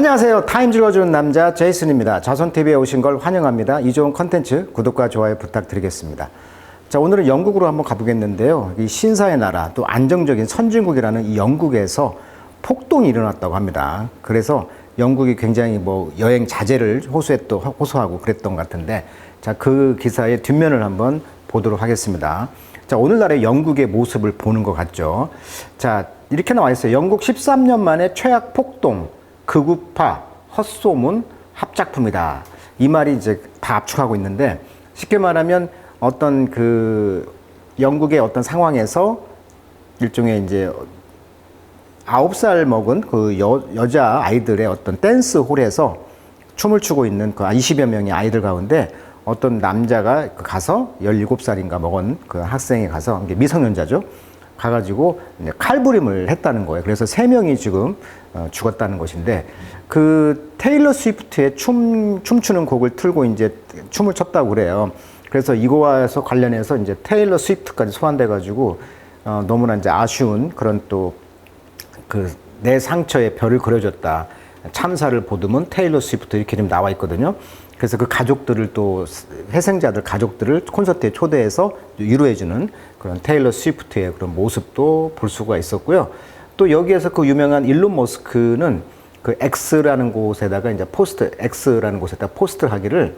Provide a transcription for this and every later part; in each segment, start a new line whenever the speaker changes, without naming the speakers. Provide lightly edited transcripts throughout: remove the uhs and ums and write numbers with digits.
안녕하세요. 타임 읽어주는 남자 제이슨입니다. 자손TV에 오신 걸 환영합니다. 이 좋은 컨텐츠 구독과 좋아요 부탁드리겠습니다. 자, 오늘은 영국으로 한번 가보겠는데요. 이 신사의 나라, 또 안정적인 선진국이라는 이 영국에서 폭동이 일어났다고 합니다. 그래서 영국이 굉장히 여행 자제를 호소하고 그랬던 것 같은데, 자, 그 기사의 뒷면을 한번 보도록 하겠습니다. 자, 오늘날의 영국의 모습을 보는 것 같죠. 자, 이렇게 나와 있어요. 영국 13년 만에 최악 폭동, 극우파, 헛소문, 합작품이다. 이 말이 이제 다 압축하고 있는데, 쉽게 말하면 어떤 영국의 어떤 상황에서 일종의 이제 9살 먹은 여자 아이들의 어떤 댄스 홀에서 춤을 추고 있는 20여 명의 아이들 가운데 어떤 남자가 가서 17살인가 먹은 그 학생이 가서, 미성년자죠. 가가지고 칼부림을 했다는 거예요. 그래서 3명이 지금 죽었다는 것인데, 그 테일러 스위프트의 춤추는 곡을 틀고 이제 춤을 췄다고 그래요. 그래서 이거와 관련해서 이제 테일러 스위프트까지 소환돼가지고 너무나 이제 아쉬운 그런 또 내 상처에 별을 그려줬다. 참사를 보듬은 테일러 스위프트 이렇게 좀 나와 있거든요. 그래서 그 가족들을 또 희생자들 가족들을 콘서트에 초대해서 위로해주는 그런 테일러 스위프트의 그런 모습도 볼 수가 있었고요. 또 여기에서 그 유명한 일론 머스크는 그 X라는 곳에다가 이제 X라는 곳에다 포스트를 하기를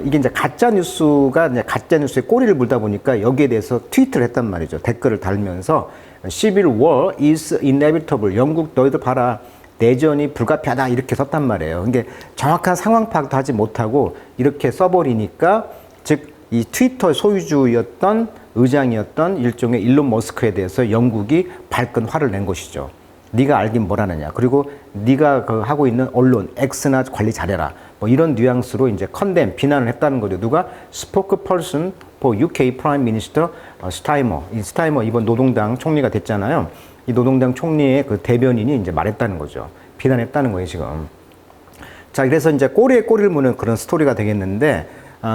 이게 이제 가짜 뉴스의 꼬리를 물다 보니까 여기에 대해서 트위트를 했단 말이죠. 댓글을 달면서 Civil War is inevitable. 영국 너희들 봐라. 내전이 불가피하다 이렇게 썼단 말이에요. 이게 정확한 상황 파악도 하지 못하고 이렇게 써버리니까, 즉 이 트위터 소유주였던 의장이었던 일종의 일론 머스크에 대해서 영국이 발끈 화를 낸 것이죠. 네가 알긴 뭘 하느냐. 그리고 네가 하고 있는 언론 X나 관리 잘해라. 이런 뉘앙스로 이제 비난을 했다는 거죠. 누가? 스포크퍼슨 for UK Prime Minister 스타이머. 이 스타이머 이번 노동당 총리가 됐잖아요. 이 노동당 총리의 그 대변인이 이제 말했다는 거죠. 비난했다는 거예요, 지금. 자, 그래서 이제 꼬리에 꼬리를 무는 그런 스토리가 되겠는데,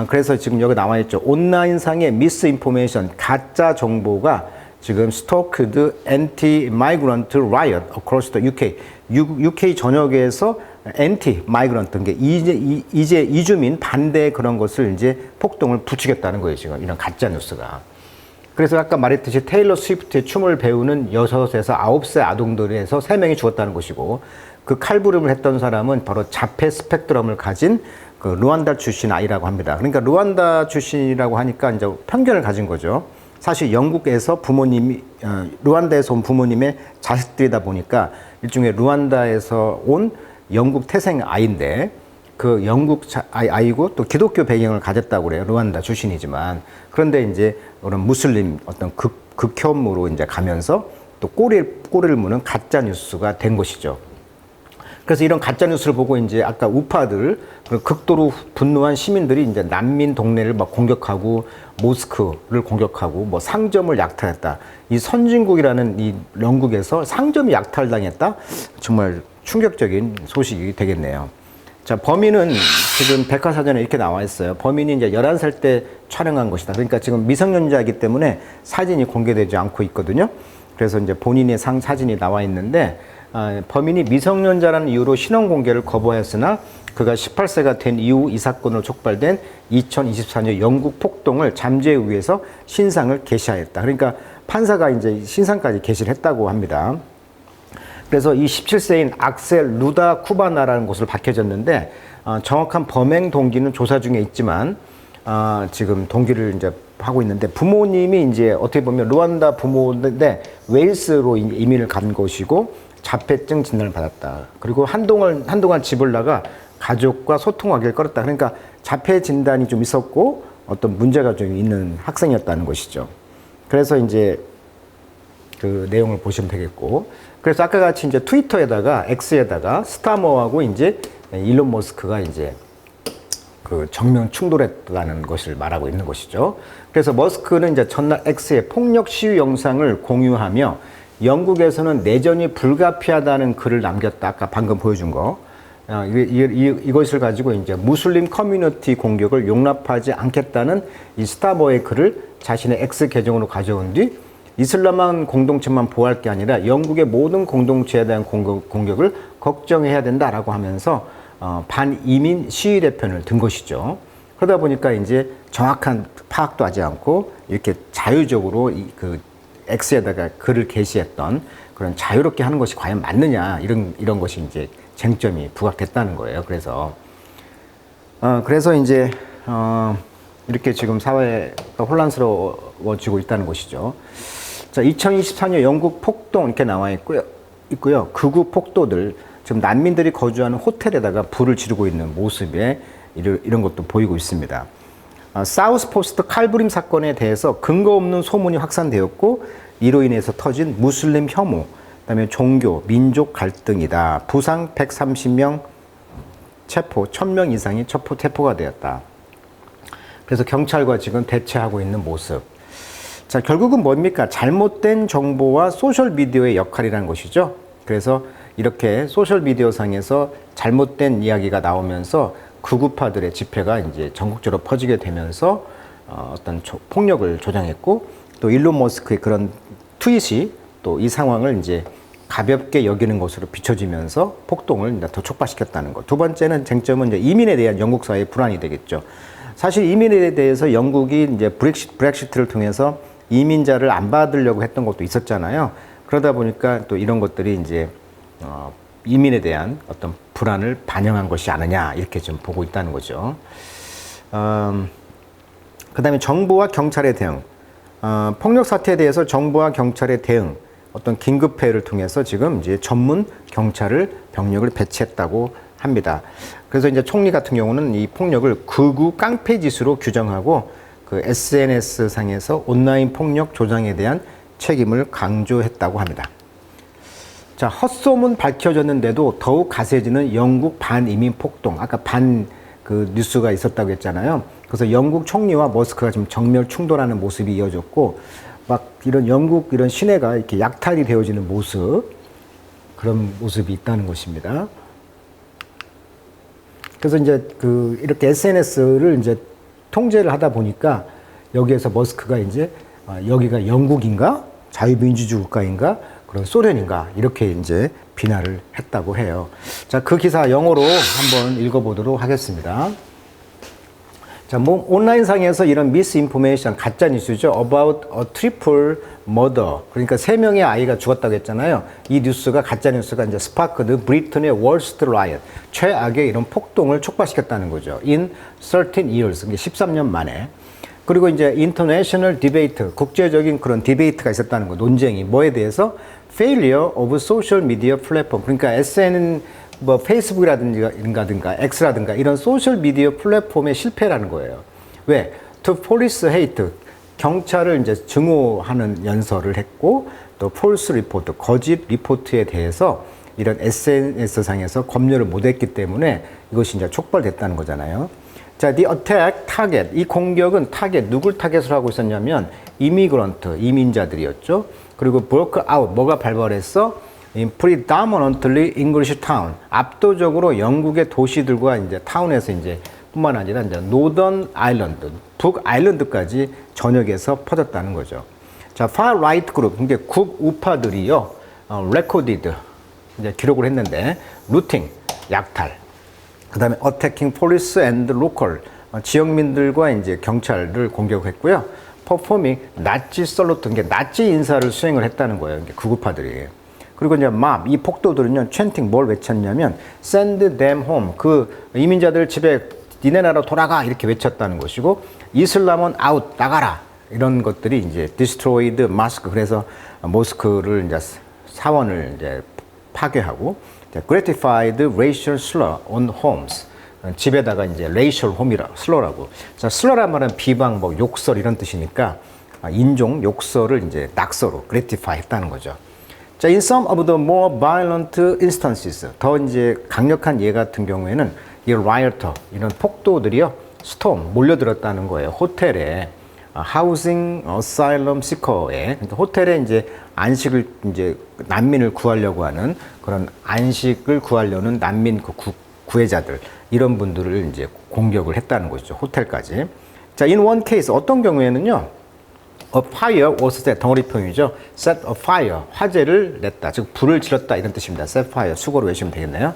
그래서 지금 여기 나와 있죠. 온라인상의 미스인포메이션, 가짜 정보가 지금 스토크드 anti-migrant riot across the UK. UK 전역에서 anti-migrant, 이제 이주민 반대 그런 것을 이제 폭동을 부추겼다는 거예요, 지금. 이런 가짜 뉴스가. 그래서 아까 말했듯이 테일러 스위프트의 춤을 배우는 6에서 9세 아동들에서 3명이 죽었다는 것이고, 그 칼부림을 했던 사람은 바로 자폐 스펙트럼을 가진 그 루안다 출신 아이라고 합니다. 그러니까 루안다 출신이라고 하니까 이제 편견을 가진 거죠. 사실 영국에서 루안다에서 온 부모님의 자식들이다 보니까 일종의 루안다에서 온 영국 태생 아이인데, 그 영국 아이고 또 기독교 배경을 가졌다고 그래요. 루안다 출신이지만. 그런데 이제 그런 무슬림 어떤 극혐으로 이제 가면서 또 꼬리를 무는 가짜 뉴스가 된 것이죠. 그래서 이런 가짜 뉴스를 보고 이제 아까 우파들, 극도로 분노한 시민들이 이제 난민 동네를 공격하고 모스크를 공격하고 상점을 약탈했다. 이 선진국이라는 이 영국에서 상점이 약탈당했다? 정말 충격적인 소식이 되겠네요. 자, 범인은 지금 백과사전에 이렇게 나와 있어요. 범인이 이제 11살 때 촬영한 것이다. 그러니까 지금 미성년자이기 때문에 사진이 공개되지 않고 있거든요. 그래서 이제 본인의 사진이 나와 있는데, 범인이 미성년자라는 이유로 신원 공개를 거부하였으나 그가 18세가 된 이후 이 사건으로 촉발된 2024년 영국 폭동을 잠재우기 위해서 신상을 게시하였다. 그러니까 판사가 이제 신상까지 게시를 했다고 합니다. 그래서 이 17세인 악셀 루다 쿠바나라는 곳으로 밝혀졌는데, 정확한 범행 동기는 조사 중에 있지만, 지금 동기를 이제 하고 있는데, 부모님이 이제 어떻게 보면 루안다 부모인데 웨일스로 이민을 간 것이고 자폐증 진단을 받았다. 그리고 한동안 집을 나가 가족과 소통하기를 꺼렸다. 그러니까 자폐 진단이 좀 있었고 어떤 문제가 좀 있는 학생이었다는 것이죠. 그래서 이제 그 내용을 보시면 되겠고, 그래서 아까 같이 이제 트위터에다가 X에다가 스타머하고 이제 일론 머스크가 이제 그 정면 충돌했다는 것을 말하고 있는 것이죠. 그래서 머스크는 이제 전날 X에 폭력 시위 영상을 공유하며 영국에서는 내전이 불가피하다는 글을 남겼다. 아까 방금 보여준 거. 이것을 가지고 이제 무슬림 커뮤니티 공격을 용납하지 않겠다는 이 스타머의 글을 자신의 X 계정으로 가져온 뒤 이슬람만 공동체만 보호할 게 아니라 영국의 모든 공동체에 대한 공격을 걱정해야 된다라고 하면서 반이민 시위대 편을 든 것이죠. 그러다 보니까 이제 정확한 파악도 하지 않고 이렇게 자유적으로 그 X에다가 글을 게시했던 그런 자유롭게 하는 것이 과연 맞느냐 이런 것이 이제 쟁점이 부각됐다는 거예요. 그래서 이제 이렇게 지금 사회가 혼란스러워지고 있다는 것이죠. 자, 2024년 영국 폭동 이렇게 나와 있고요. 극우 폭도들 지금 난민들이 거주하는 호텔에다가 불을 지르고 있는 모습에 이런 것도 보이고 있습니다. 사우스포스트 칼부림 사건에 대해서 근거 없는 소문이 확산되었고 이로 인해서 터진 무슬림 혐오, 그다음에 종교, 민족 갈등이다. 부상 130명 체포, 1000명 이상이 체포가 되었다. 그래서 경찰과 지금 대치하고 있는 모습. 자, 결국은 뭡니까? 잘못된 정보와 소셜미디어의 역할이라는 것이죠. 그래서 이렇게 소셜미디어 상에서 잘못된 이야기가 나오면서 극우파들의 집회가 이제 전국적으로 퍼지게 되면서 어떤 폭력을 조장했고 또 일론 머스크의 그런 트윗이 또 이 상황을 이제 가볍게 여기는 것으로 비춰지면서 폭동을 더 촉발시켰다는 것. 두 번째는 쟁점은 이제 이민에 대한 영국 사회의 불안이 되겠죠. 사실 이민에 대해서 영국이 이제 브렉시트를 통해서 이민자를 안 받으려고 했던 것도 있었잖아요. 그러다 보니까 또 이런 것들이 이제 이민에 대한 어떤 불안을 반영한 것이 아니냐 이렇게 좀 보고 있다는 거죠. 그다음에 정부와 경찰의 대응, 폭력 사태에 대해서 정부와 경찰의 대응, 어떤 긴급회의를 통해서 지금 이제 전문 병력을 배치했다고 합니다. 그래서 이제 총리 같은 경우는 이 폭력을 극우 깡패 짓으로 규정하고 그 SNS 상에서 온라인 폭력 조장에 대한 책임을 강조했다고 합니다. 자, 헛소문 밝혀졌는데도 더욱 가세지는 영국 반이민 폭동. 아까 그 뉴스가 있었다고 했잖아요. 그래서 영국 총리와 머스크가 지금 정면 충돌하는 모습이 이어졌고, 막 이런 영국 이런 시내가 이렇게 약탈이 되어지는 그런 모습이 있다는 것입니다. 그래서 이제 이렇게 SNS를 이제 통제를 하다 보니까 여기에서 머스크가 이제 여기가 영국인가? 자유민주주의 국가인가? 그런 소련인가? 이렇게 이제 비난을 했다고 해요. 자, 그 기사 영어로 한번 읽어보도록 하겠습니다. 자, 온라인상에서 이런 misinformation, 가짜 뉴스죠. about a triple murder. 그러니까 3명의 아이가 죽었다고 했잖아요. 이 뉴스가, 가짜 뉴스가 이제 스파크드 브리튼의 월스트 라이엇, 최악의 이런 폭동을 촉발시켰다는 거죠. in 13 years, 13년 만에. 그리고 이제 international debate, 국제적인 그런 디베이트가 있었다는 거, 논쟁이 뭐에 대해서? failure of social media platform. 그러니까 페이스북이라든가 X라든가 이런 소셜 미디어 플랫폼의 실패라는 거예요. 왜? To police hate, 경찰을 이제 증오하는 연설을 했고, 또 false report, 거짓 리포트에 대해서 이런 SNS 상에서 검열을 못했기 때문에 이것이 이제 촉발됐다는 거잖아요. 자, the attack target, 이 공격은 누굴 타겟으로 하고 있었냐면 이민자들이었죠. 그리고 broke out, 뭐가 발발했어? in predominantly English town, 압도적으로 영국의 도시들과 이제 타운에서 이제 뿐만 아니라 이제 노던 아일랜드, 북 아일랜드까지 전역에서 퍼졌다는 거죠. 자, far right 그룹, 그러니까 극우파들이요, recorded, 이제 기록을 했는데, looting, 약탈, 그 다음에 attacking police and local, 지역민들과 이제 경찰을 공격했고요. performing 나치 salute, 나치 인사를 수행을 했다는 거예요. 극우파들이. 그리고 이제 이 폭도들은요, chanting 뭘 외쳤냐면 send them home, 그 이민자들 집에 니네 나라 돌아가 이렇게 외쳤다는 것이고, 이슬람은 out, 나가라, 이런 것들이 이제 destroyed mosque, 그래서 모스크를 이제 사원을 이제 파괴하고, gratified racial slur on homes, 집에다가 이제 racial slur라고. 자, slur란 말은 비방, 욕설 이런 뜻이니까 인종 욕설을 이제 낙서로 gratify 했다는 거죠. 자, in some of the more violent instances, 더 이제 강력한 예 같은 경우에는 이 rioter, 이런 폭도들이요, storm, 몰려들었다는 거예요. 호텔에, housing asylum seeker에, 그러니까 호텔에 이제 난민을 구하려고 하는 그런 안식을 구하려는 난민 구해자들, 이런 분들을 이제 공격을 했다는 것이죠. 호텔까지. 자, in one case, 어떤 경우에는요, A fire was set, 덩어리 표현이죠. Set a fire, 화재를 냈다. 즉 불을 질렀다 이런 뜻입니다. Set fire, 수고로 외우시면 되겠네요.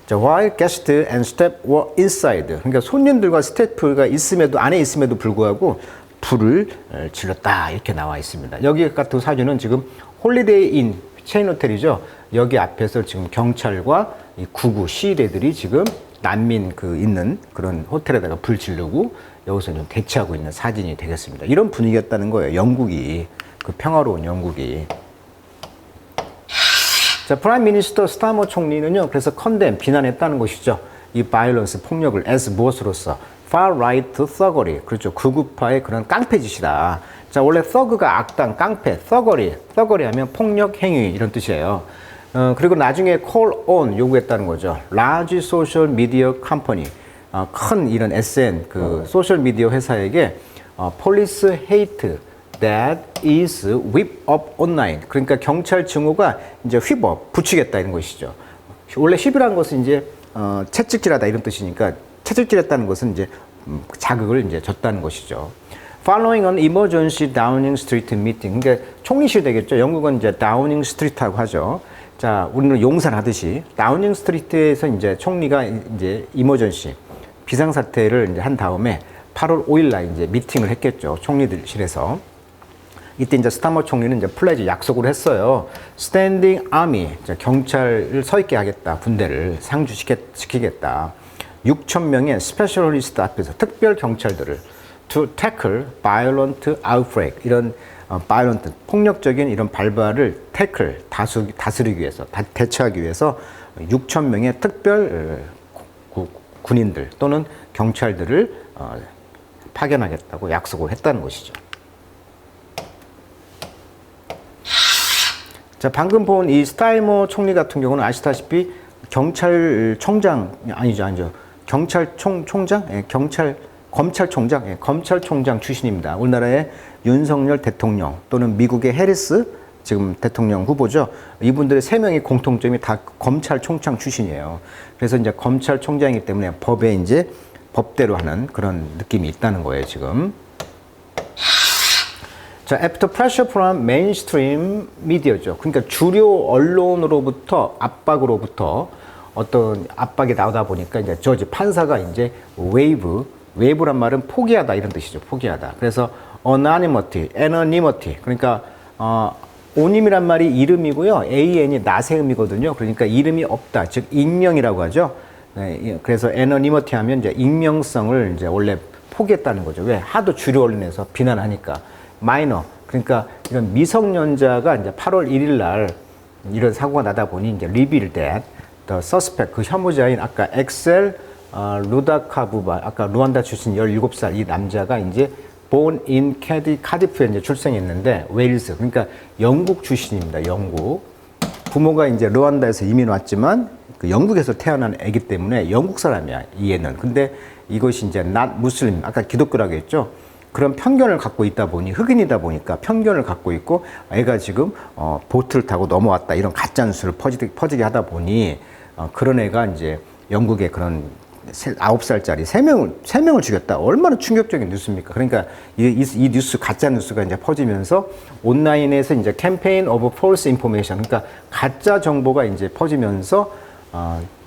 자, while guest and staff were inside. 그러니까 손님들과 스태프가 있음에도 안에 있음에도 불구하고 불을 질렀다 이렇게 나와 있습니다. 여기 같은 사진은 지금 홀리데이 인 체인 호텔이죠. 여기 앞에서 지금 경찰과 이 구구 시위대들이 지금 난민 있는 그런 호텔에다가 불 지르고 여기서 좀 대치하고 있는 사진이 되겠습니다. 이런 분위기였다는 거예요. 영국이 평화로운 영국이. 자, 프라임 미니스터 스타머 총리는요. 그래서 비난했다는 것이죠. 이 바이올런스 폭력을 as 무엇으로서 far right thuggery. 그렇죠. 극우파의 그런 깡패 짓이다. 자, 원래 thug가 악당, 깡패, thuggery 하면 폭력 행위 이런 뜻이에요. 그리고 나중에 call on 요구했다는 거죠. large social media company. 큰 이런 SN 소셜 미디어 회사에게 police hate that is whip up online. 그러니까 경찰 증오가 이제 휘업 붙이겠다 이런 것이죠. 원래 휘이라는 것은 이제 채찍질하다 이런 뜻이니까 채찍질했다는 것은 이제 자극을 이제 줬다는 것이죠. Following an emergency Downing Street meeting. 그러니까 총리실 되겠죠. 영국은 이제 다우닝 스트리트라고 하죠. 자, 우리는 용산하듯이 다우닝 스트리트에서 이제 총리가 이제 이머전시 비상사태를 이제 한 다음에 8월 5일 날 이제 미팅을 했겠죠. 총리실에서. 이때 이제 스타머 총리는 이제 플래지 약속을 했어요. Standing Army, 경찰을 서 있게 하겠다. 군대를 상주시키겠다. 6천 명의 스페셜리스트 앞에서 특별 경찰들을 to tackle violent outbreak, 이런 violent, 폭력적인 이런 발발을 tackle, 다스리기 위해서, 대처하기 위해서 6천 명의 특별 군인들 또는 경찰들을 파견하겠다고 약속을 했다는 것이죠. 자, 방금 본 이 스타이머 총리 같은 경우는 아시다시피 경찰총장, 아니죠. 경찰총장? 예, 검찰총장? 예, 검찰총장 출신입니다. 우리나라의 윤석열 대통령 또는 미국의 해리스 지금 대통령 후보죠. 이분들의 세 명의 공통점이 다 검찰총장 출신이에요. 그래서 이제 검찰총장이기 때문에 법에 이제 법대로 하는 그런 느낌이 있다는 거예요, 지금. 자, after pressure from mainstream media죠. 그러니까 주요 언론으로부터 압박으로부터 어떤 압박이 나오다 보니까 이제 저지 판사가 이제 웨이브란 말은 포기하다 이런 뜻이죠. 포기하다. 그래서 anonymity. 그러니까 오님이란 말이 이름이고요. an이 낫의 의미거든요. 그러니까 이름이 없다. 즉 익명이라고 하죠. 네, 그래서 anonymity 하면 이제 익명성을 이제 원래 포기했다는 거죠. 왜? 하도 주류 언론에서 비난하니까. 마이너. 그러니까 이런 미성년자가 이제 8월 1일 날 이런 사고가 나다 보니 이제 revealed that the suspect, 그 혐의자인 아까 엑셀 루다카부바, 아까 루안다 출신 17살 이 남자가 이제 born in 카디프에 이제 출생했는데 웨일스, 그러니까 영국 출신입니다. 영국. 부모가 이제 루안다에서 이민 왔지만 그 영국에서 태어난 애기 때문에 영국 사람이야, 이 애는. 근데 이것이 이제 not 무슬림, 아까 기독교라고 했죠. 그런 편견을 갖고 있다 보니, 흑인이다 보니까 편견을 갖고 있고 애가 지금 보트를 타고 넘어왔다 이런 가짜 뉴스를 퍼지게 하다 보니 그런 애가 이제 영국의 그런 9살짜리 3명을 죽였다. 얼마나 충격적인 뉴스입니까? 그러니까 이 뉴스, 가짜 뉴스가 이제 퍼지면서 온라인에서 이제 캠페인 오브 폴스 인포메이션, 그러니까 가짜 정보가 이제 퍼지면서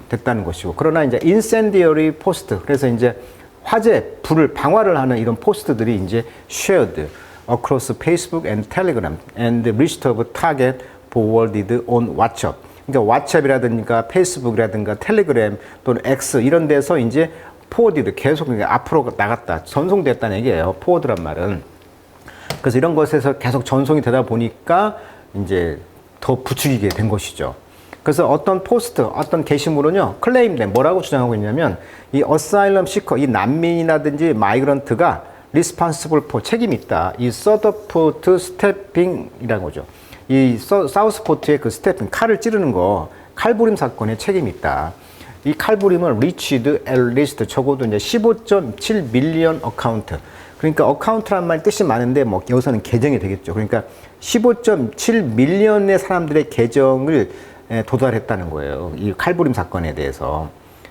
됐다는 것이고, 그러나 이제 인센디어리 포스트, 그래서 이제 화재, 불을 방화를 하는 이런 포스트들이 이제 shared across Facebook and Telegram and reached of target forwarded on WhatsApp. 그러니까 왓츠앱이라든가 페이스북이라든가 텔레그램 또는 X 이런 데서 이제 포워디드 계속 그러니까 앞으로 나갔다, 전송됐다는 얘기예요. 포워드란 말은. 그래서 이런 것에서 계속 전송이 되다 보니까 이제 더 부추기게 된 것이죠. 그래서 어떤 포스트, 어떤 게시물은요, 클레임된, 뭐라고 주장하고 있냐면, 이 어사일럼 시커, 이 난민이라든지 마이그런트가 리스판시블 포, 책임이 있다. 이 서더포트 스태핑이라는 거죠. 이 사우스포트의 그 스태핑, 칼을 찌르는 거, 칼부림 사건에 책임이 있다. 이 칼부림은 리치드 엘리스트, 적어도 이제 15.7 밀리언 어카운트. 그러니까 어카운트란 말 뜻이 많은데, 뭐, 여기서는 계정이 되겠죠. 그러니까 15.7 밀리언의 사람들의 계정을 도달했다는 거예요. 이 칼부림 사건에 대해서.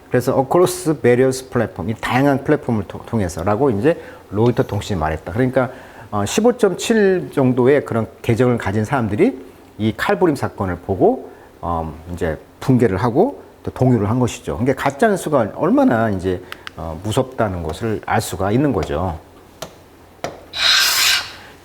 그래서 across various platform, 이 다양한 플랫폼을 통해서라고 이제 로이터 통신이 말했다. 그러니까 15.7 정도의 그런 계정을 가진 사람들이 이 칼부림 사건을 보고 이제 붕괴를 하고 또 동요를 한 것이죠. 그러니까 가짜 뉴스가 얼마나 이제 무섭다는 것을 알 수가 있는 거죠.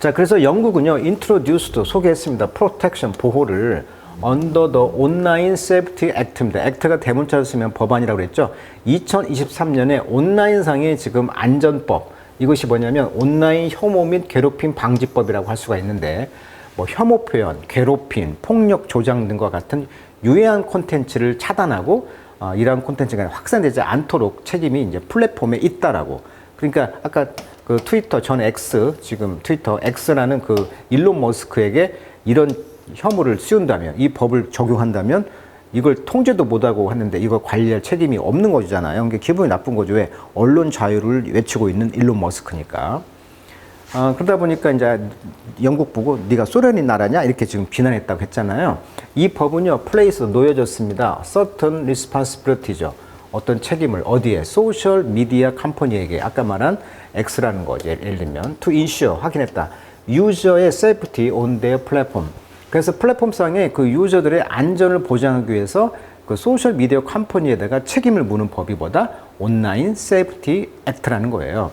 자, 그래서 영국은요, introduced 소개했습니다. protection 보호를 under the Online Safety Act입니다. 액트가 대문자로 쓰면 법안이라고 그랬죠. 2023년에 온라인상의 지금 안전법, 이것이 뭐냐면 온라인 혐오 및 괴롭힘 방지법이라고 할 수가 있는데, 뭐 혐오 표현, 괴롭힘, 폭력 조장 등과 같은 유해한 콘텐츠를 차단하고 이러한 콘텐츠가 확산되지 않도록 책임이 이제 플랫폼에 있다라고. 그러니까 아까 그 트위터 전 X, 지금 트위터 X라는 그 일론 머스크에게 이런 혐오를 씌운다면, 이 법을 적용한다면 이걸 통제도 못하고 하는데 이걸 관리할 책임이 없는 거잖아요. 그러니까 기분이 나쁜 거죠. 왜? 언론 자유를 외치고 있는 일론 머스크니까. 그러다 보니까 이제 영국 보고 네가 소련이 나라냐 이렇게 지금 비난했다고 했잖아요. 이 법은요, 플레이스에 놓여졌습니다. certain responsibility죠. 어떤 책임을 어디에? 소셜 미디어 컴퍼니에게, 아까 말한 X라는 거죠. 예를 들면 to ensure, 확인했다. 유저의 safety on their platform. 그래서 플랫폼상에 그 유저들의 안전을 보장하기 위해서 그 소셜 미디어 컴퍼니에다가 책임을 묻는 법이 뭐다? 온라인 세이프티 액트라는 거예요.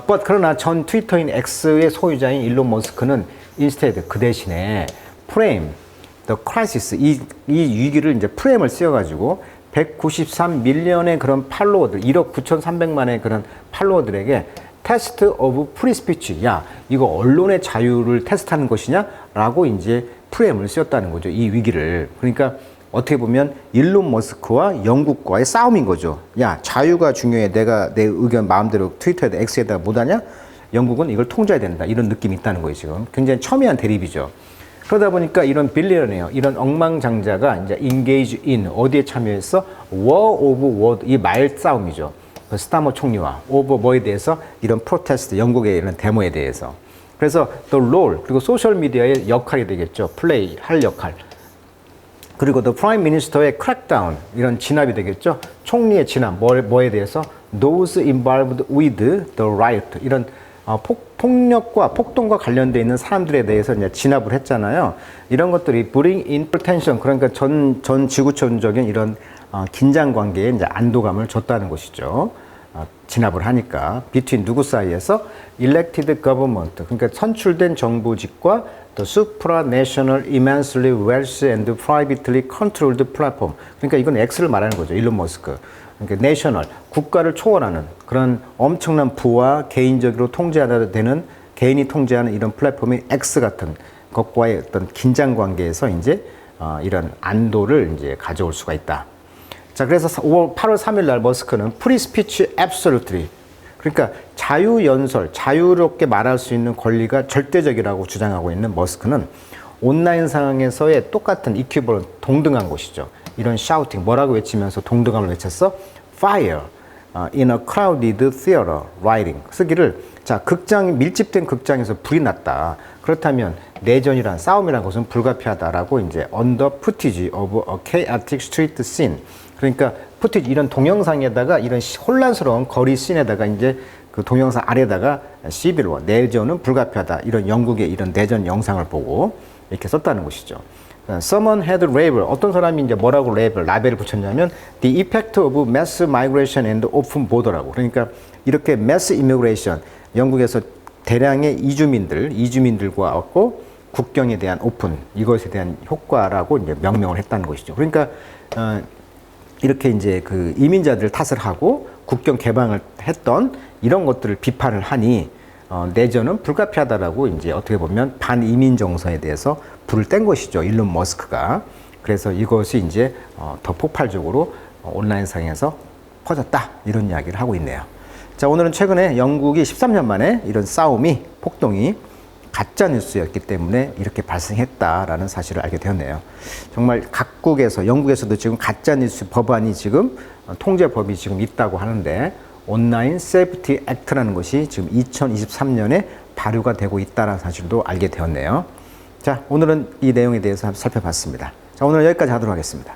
but 그러나 전 트위터인 X의 소유자인 일론 머스크는 instead, 그 대신에 프레임, the crisis, 이 위기를 이제 프레임을 씌워가지고 193밀리언의 그런 팔로워들, 1억 9,300만의 그런 팔로워들에게 테스트 오브 프리 스피치, 야 이거 언론의 자유를 테스트하는 것이냐? 라고 이제 프레임을 씌웠다는 거죠. 이 위기를. 그러니까 어떻게 보면 일론 머스크와 영국과의 싸움인 거죠. 야, 자유가 중요해. 내가 내 의견 마음대로 트위터에다 X에다 못하냐? 영국은 이걸 통제해야 된다. 이런 느낌이 있다는 거예요, 지금. 굉장히 첨예한 대립이죠. 그러다 보니까 이런 빌리언이에요. 이런 억망장자가 이제 engage in, 어디에 참여해서? war of word, 이 말싸움이죠. 그 스타머 총리와 over 뭐에 대해서? 이런 프로테스트, 영국의 이런 데모에 대해서. 그래서 the role, 그리고 소셜미디어의 역할이 되겠죠. 플레이, 할 역할. 그리고 the prime minister의 crackdown, 이런 진압이 되겠죠. 총리의 진압, 뭐에 대해서? those involved with the riot, 이런 폭력과 폭동과 관련되어 있는 사람들에 대해서 이제 진압을 했잖아요. 이런 것들이 bring in pretension, 그러니까 전 지구촌적인 이런 긴장 관계에 이제 안도감을 줬다는 것이죠. 진압을 하니까 between 누구 사이에서? elected government, 그러니까 선출된 정부직과 the supranational immensely wealthy and privately controlled platform. 그러니까 이건 X를 말하는 거죠. 일론 머스크. 그러니까 내셔널, 국가를 초월하는 그런 엄청난 부와 개인적으로 통제하다 되는, 개인이 통제하는 이런 플랫폼이 X 같은 것과의 어떤 긴장 관계에서 이제 이런 안도를 이제 가져올 수가 있다. 자, 그래서 8월 3일 날 머스크는 free speech absolutely, 그러니까 자유연설, 자유롭게 말할 수 있는 권리가 절대적이라고 주장하고 있는 머스크는 온라인 상황에서의 똑같은 이퀴벌런트, 동등한 것이죠. 이런 샤우팅, 뭐라고 외치면서 동등함을 외쳤어? Fire in a crowded theater writing, 쓰기를, 자, 밀집된 극장에서 불이 났다. 그렇다면 내전이란, 싸움이란 것은 불가피하다라고 이제 under footage of a chaotic street scene, 그러니까 푸티지, 이런 동영상에다가 이런 혼란스러운 거리 씬에다가 이제 그 동영상 아래다가 시빌 워, 내전은 불가피하다, 이런 영국의 이런 내전 영상을 보고 이렇게 썼다는 것이죠. Someone had label, 어떤 사람이 이제 뭐라고 라벨을 붙였냐면 the effect of mass migration and open border라고. 그러니까 이렇게 mass immigration, 영국에서 대량의 이주민들과 왔고 국경에 대한 오픈, 이것에 대한 효과라고 이제 명명을 했다는 것이죠. 그러니까 이렇게 이제 그 이민자들 탓을 하고 국경 개방을 했던 이런 것들을 비판을 하니 내전은 불가피하다라고 이제 어떻게 보면 반이민 정서에 대해서 불을 뗀 것이죠. 일론 머스크가. 그래서 이것이 이제 더 폭발적으로 온라인상에서 퍼졌다, 이런 이야기를 하고 있네요. 자, 오늘은 최근에 영국이 13년 만에 이런 싸움이, 폭동이 가짜 뉴스였기 때문에 이렇게 발생했다라는 사실을 알게 되었네요. 정말 각국에서, 영국에서도 지금 가짜 뉴스 법안이 지금 통제법이 지금 있다고 하는데 온라인 세이프티 액트라는 것이 지금 2023년에 발효가 되고 있다는 사실도 알게 되었네요. 자, 오늘은 이 내용에 대해서 살펴봤습니다. 자, 오늘 여기까지 하도록 하겠습니다.